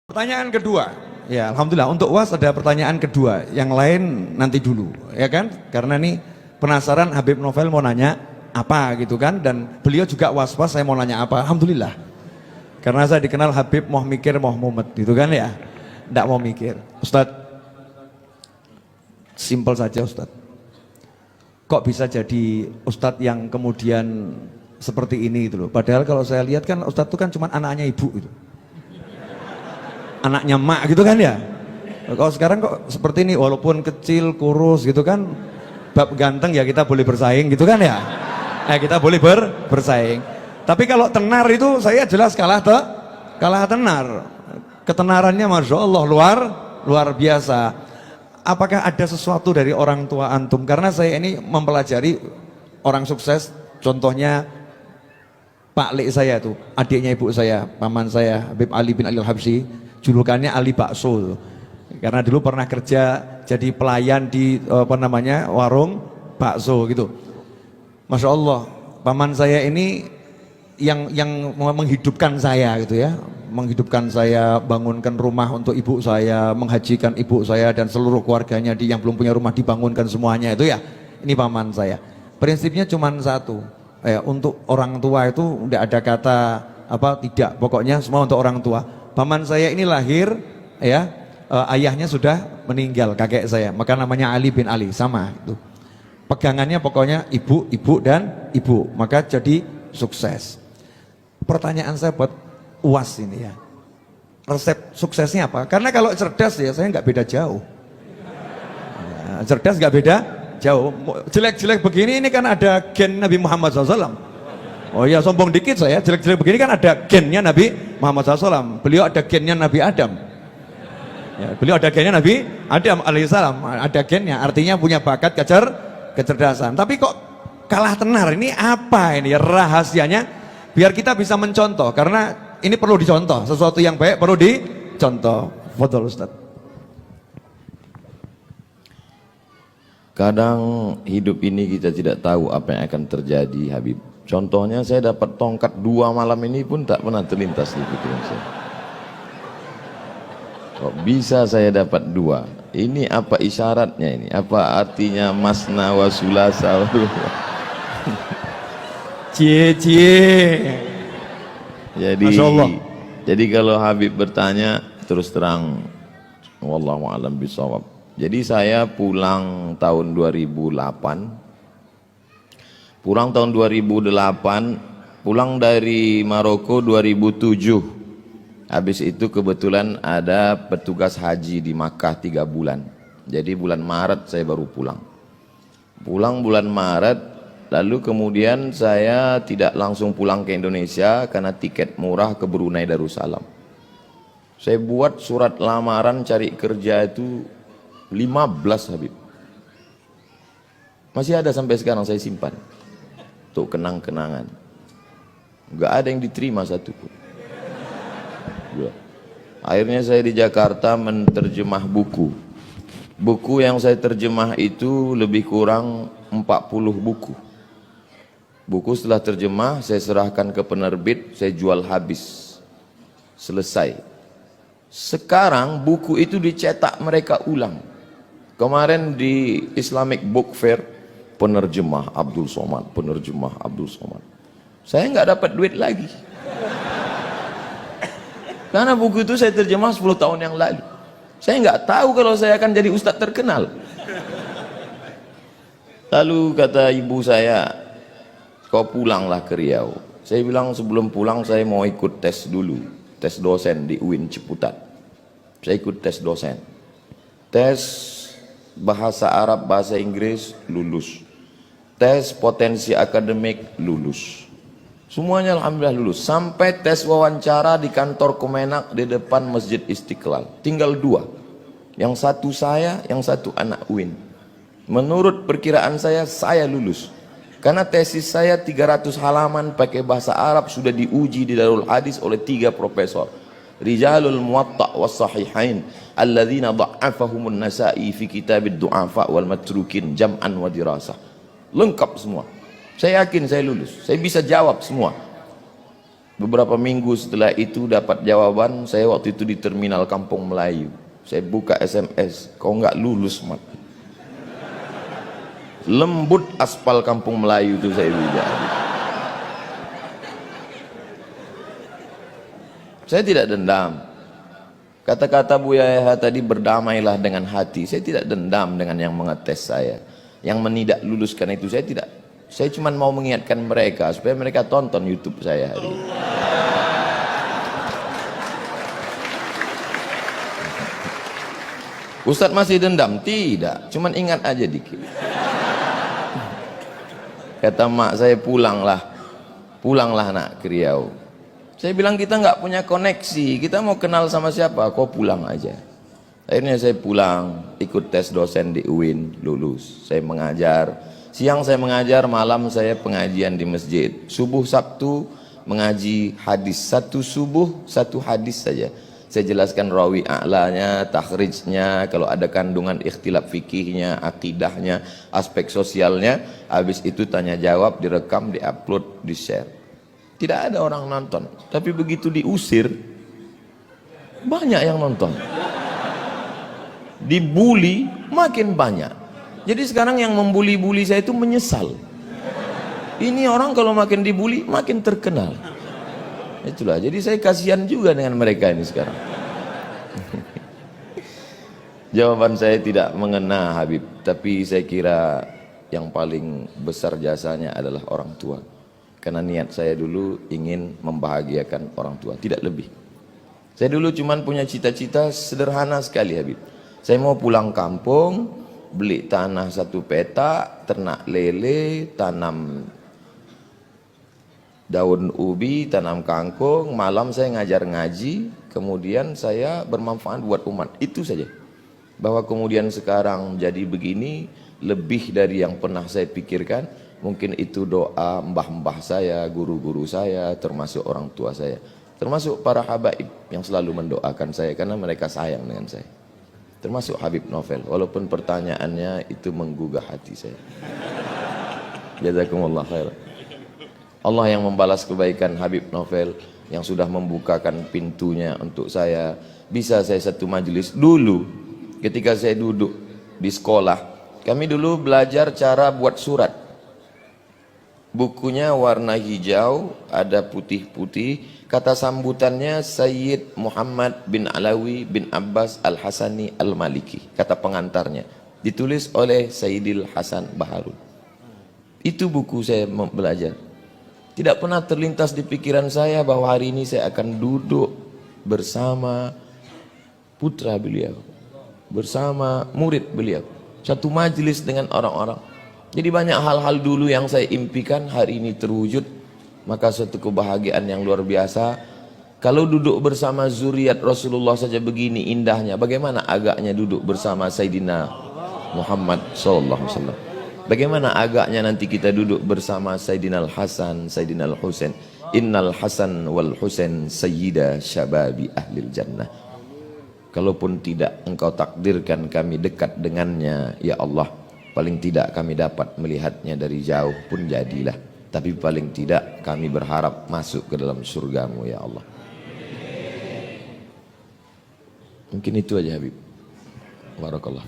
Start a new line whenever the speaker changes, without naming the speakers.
Pertanyaan kedua, ya alhamdulillah untuk UAS ada pertanyaan kedua, yang lain nanti dulu, ya kan? Karena nih penasaran Habib Novel mau nanya apa gitu kan, dan beliau juga was-was saya mau nanya apa, alhamdulillah. Karena saya dikenal Habib mau mikir mau mumet gitu kan ya, tidak mau mikir. Ustadz, simpel saja Ustadz. Kok bisa jadi Ustadz yang kemudian seperti ini gitu loh? Padahal kalau saya lihat kan Ustadz itu kan cuma anaknya ibu gitu. Anaknya mak gitu kan ya. Kalau sekarang kok seperti ini, walaupun kecil kurus gitu kan, bab ganteng ya kita boleh bersaing gitu kan ya. Kita boleh bersaing. Tapi kalau tenar itu saya jelas kalah tenar. Ketenarannya masya Allah luar biasa. Apakah ada sesuatu dari orang tua antum? Karena saya ini mempelajari orang sukses, contohnya Pak Lek saya itu, adiknya ibu saya, paman saya, Habib Ali bin Ali Al-Habsyi, julukannya Ali Bakso. Karena dulu pernah kerja jadi pelayan di warung bakso gitu. Masya Allah, paman saya ini yang menghidupkan saya gitu ya, menghidupkan saya, bangunkan rumah untuk ibu saya, menghajikan ibu saya dan seluruh keluarganya yang belum punya rumah dibangunkan semuanya itu ya. Ini paman saya. Prinsipnya cuma satu. Untuk orang tua itu tidak ada kata tidak, pokoknya semua untuk orang tua. Paman saya ini lahir ya, ayahnya sudah meninggal, kakek saya, maka namanya Ali bin Ali, sama itu. Pegangannya pokoknya ibu, ibu dan ibu, maka jadi sukses. Pertanyaan saya buat UAS ini ya, resep suksesnya apa? Karena kalau cerdas ya saya nggak beda jauh. Cerdas nggak beda jauh. Jelek-jelek begini ini kan ada gen Nabi Muhammad SAW. Oh iya, sombong dikit saya, jelek-jelek begini kan ada gennya Nabi Muhammad SAW. Beliau ada gennya Nabi Adam. Ya, beliau ada gennya Nabi Adam alaihissalam, ada gennya, artinya punya bakat kecerdasan. Tapi kok kalah tenar, ini apa ini rahasianya? Biar kita bisa mencontoh, karena ini perlu dicontoh, sesuatu yang baik perlu dicontoh. Fadhol Ustaz.
Kadang hidup ini kita tidak tahu apa yang akan terjadi, Habib. Contohnya saya dapat tongkat 2 malam ini pun tak pernah terlintas di pikiran saya. Kok bisa saya dapat 2? Ini apa isyaratnya ini? Apa artinya masna wa sulasa? Jadi kalau Habib bertanya terus terang, wallahu a'lam bishawab. Jadi saya pulang tahun 2008. Pulang tahun 2008, pulang dari Maroko 2007. Habis itu kebetulan ada petugas haji di Makkah 3 bulan. Jadi bulan Maret saya baru pulang. Pulang bulan Maret, lalu kemudian saya tidak langsung pulang ke Indonesia karena tiket murah ke Brunei Darussalam. Saya buat surat lamaran cari kerja itu 15, Habib. Masih ada sampai sekarang saya simpan untuk kenang-kenangan. Enggak ada yang diterima satu pun. Akhirnya saya di Jakarta menerjemah buku. Buku yang saya terjemah itu lebih kurang 40 buku. Buku setelah terjemah saya serahkan ke penerbit, saya jual habis. Selesai. Sekarang buku itu dicetak mereka ulang. Kemarin di Islamic Book Fair, penerjemah Abdul Somad, penerjemah Abdul Somad. Saya nggak dapat duit lagi. Karena buku itu saya terjemah 10 tahun yang lalu. Saya nggak tahu kalau saya akan jadi ustadz terkenal. Lalu kata ibu saya, kau pulanglah ke Riau. Saya bilang sebelum pulang saya mau ikut tes dulu, tes dosen di UIN Ciputat. Saya ikut tes dosen, tes bahasa Arab, bahasa Inggris, lulus. Tes potensi akademik, lulus. Semuanya alhamdulillah lulus. Sampai tes wawancara di kantor Kemenak di depan Masjid Istiqlal. Tinggal 2. Yang satu saya, yang satu anak UIN. Menurut perkiraan saya lulus. Karena tesis saya 300 halaman pakai bahasa Arab sudah diuji di Darul Hadis oleh 3 profesor. Rijalul Muwatta' was Sahihain alladzina dha'afahumun Nasa'i fi kitabid du'afa wal matrukin jam'an wa dirasah. Lengkap semua. Saya yakin saya lulus. Saya bisa jawab semua. Beberapa minggu setelah itu dapat jawaban, saya waktu itu di terminal Kampung Melayu. Saya buka SMS, kau nggak lulus mat. Lembut aspal Kampung Melayu itu saya bilang. Saya tidak dendam. Kata-kata Buya Yahya tadi, berdamailah dengan hati. Saya tidak dendam dengan yang mengetes saya, yang menidak luluskan itu. Saya tidak. Saya cuma mau mengingatkan mereka supaya mereka tonton YouTube saya hari ini. Ustadz masih dendam? Tidak, cuman ingat aja dikit. Kata mak saya, pulanglah nak ke Riau. Saya bilang kita nggak punya koneksi, kita mau kenal sama siapa? Kau pulang aja. Akhirnya saya pulang, ikut tes dosen di UIN, lulus. Saya mengajar, siang saya mengajar, malam saya pengajian di masjid. Subuh Sabtu mengaji hadis, satu subuh satu hadis saja. Saya jelaskan rawi a'lanya, takhrijnya, kalau ada kandungan ikhtilaf fikihnya, akidahnya, aspek sosialnya. Habis itu tanya jawab, direkam, diupload, di-share. Tidak ada orang nonton, tapi begitu diusir, banyak yang nonton. Dibully, makin banyak. Jadi sekarang yang membuli-buli saya itu menyesal. Ini orang kalau makin dibully, makin terkenal. Itulah, jadi saya kasihan juga dengan mereka ini sekarang. Jawaban saya tidak mengena Habib, tapi saya kira yang paling besar jasanya adalah orang tua. Karena niat saya dulu ingin membahagiakan orang tua, tidak lebih. Saya dulu cuman punya cita-cita sederhana sekali Habib. Saya mau pulang kampung, beli tanah 1 petak, ternak lele, tanam daun ubi, tanam kangkung, malam saya ngajar ngaji, kemudian saya bermanfaat buat umat. Itu saja. Bahwa kemudian sekarang jadi begini, lebih dari yang pernah saya pikirkan. Mungkin itu doa mbah-mbah saya, guru-guru saya, termasuk orang tua saya, termasuk para habaib yang selalu mendoakan saya karena mereka sayang dengan saya. Termasuk Habib Novel, walaupun pertanyaannya itu menggugah hati saya. Jazakumullah khair. Allah yang membalas kebaikan Habib Novel yang sudah membukakan pintunya untuk saya. Bisa saya satu majelis dulu ketika saya duduk di sekolah. Kami dulu belajar cara buat surat. Bukunya warna hijau, ada putih-putih. Kata sambutannya Sayyid Muhammad bin Alawi bin Abbas Al-Hasani Al-Maliki. Kata pengantarnya. Ditulis oleh Sayyidil Hasan Baharun. Itu buku saya belajar. Tidak pernah terlintas di pikiran saya bahwa hari ini saya akan duduk bersama putra beliau, bersama murid beliau, satu majelis dengan orang-orang. Jadi banyak hal-hal dulu yang saya impikan hari ini terwujud. Maka suatu kebahagiaan yang luar biasa. Kalau duduk bersama zuriat Rasulullah saja begini indahnya, bagaimana agaknya duduk bersama Sayyidina Muhammad SAW. Bagaimana agaknya nanti kita duduk bersama Sayyidina Al-Hasan, Sayyidina Al-Husain. Innal Hasan wal Husain sayyida syababi ahlil jannah. Kalaupun tidak engkau takdirkan kami dekat dengannya, ya Allah, paling tidak kami dapat melihatnya dari jauh pun jadilah. Tapi paling tidak kami berharap masuk ke dalam surgamu ya Allah. Mungkin itu aja Habib. Barakallah.